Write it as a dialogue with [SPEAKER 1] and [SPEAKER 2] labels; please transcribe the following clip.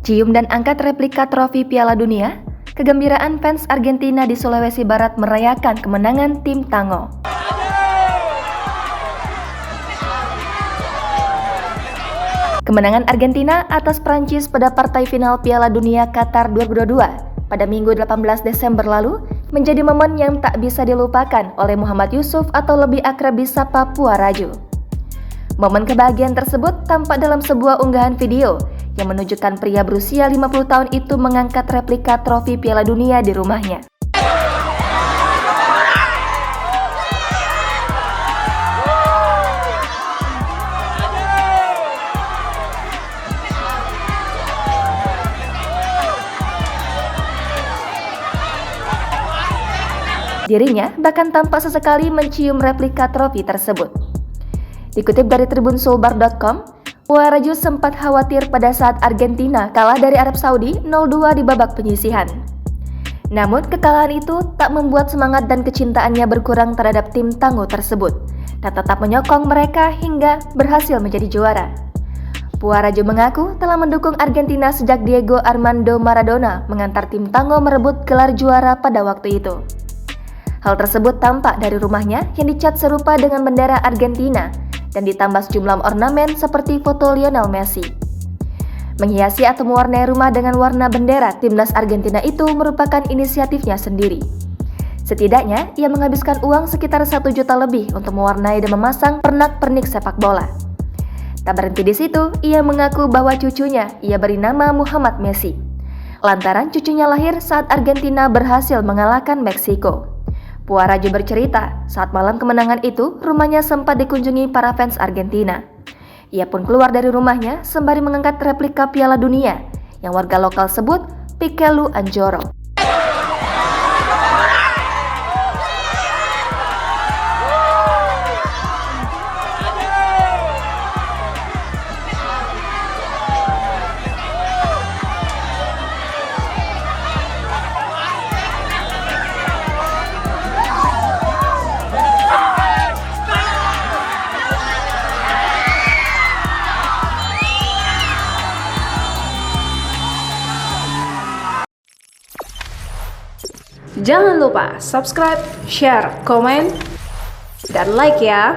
[SPEAKER 1] Cium dan angkat replika trofi Piala Dunia, kegembiraan fans Argentina di Sulawesi Barat merayakan kemenangan tim Tango. Kemenangan Argentina atas Prancis pada partai final Piala Dunia Qatar 2022 pada Minggu 18 Desember lalu menjadi momen yang tak bisa dilupakan oleh Muhammad Yusuf atau lebih akrab disapa Puaraju. Momen kebahagiaan tersebut tampak dalam sebuah unggahan video yang menunjukkan pria berusia 50 tahun itu mengangkat replika trofi Piala Dunia di rumahnya. Dirinya bahkan tampak sesekali mencium replika trofi tersebut. Dikutip dari tribunsulbar.com, Puaraju sempat khawatir pada saat Argentina kalah dari Arab Saudi 0-2 di babak penyisihan. Namun kekalahan itu tak membuat semangat dan kecintaannya berkurang terhadap tim Tango tersebut dan tetap menyokong mereka hingga berhasil menjadi juara. Puaraju mengaku telah mendukung Argentina sejak Diego Armando Maradona mengantar tim Tango merebut gelar juara pada waktu itu. Hal tersebut tampak dari rumahnya yang dicat serupa dengan bendera Argentina dan ditambah sejumlah ornamen seperti foto Lionel Messi. Menghiasi atau mewarnai rumah dengan warna bendera timnas Argentina itu merupakan inisiatifnya sendiri. Setidaknya, ia menghabiskan uang sekitar 1 juta lebih untuk mewarnai dan memasang pernak-pernik sepak bola. Tak berhenti di situ, ia mengaku bahwa cucunya ia beri nama Muhammad Messi, lantaran cucunya lahir saat Argentina berhasil mengalahkan Meksiko. Puaraju bercerita, saat malam kemenangan itu, rumahnya sempat dikunjungi para fans Argentina. Ia pun keluar dari rumahnya sembari mengangkat replika Piala Dunia yang warga lokal sebut Pikelu Anjoro.
[SPEAKER 2] Jangan lupa subscribe, share, komen, dan like ya!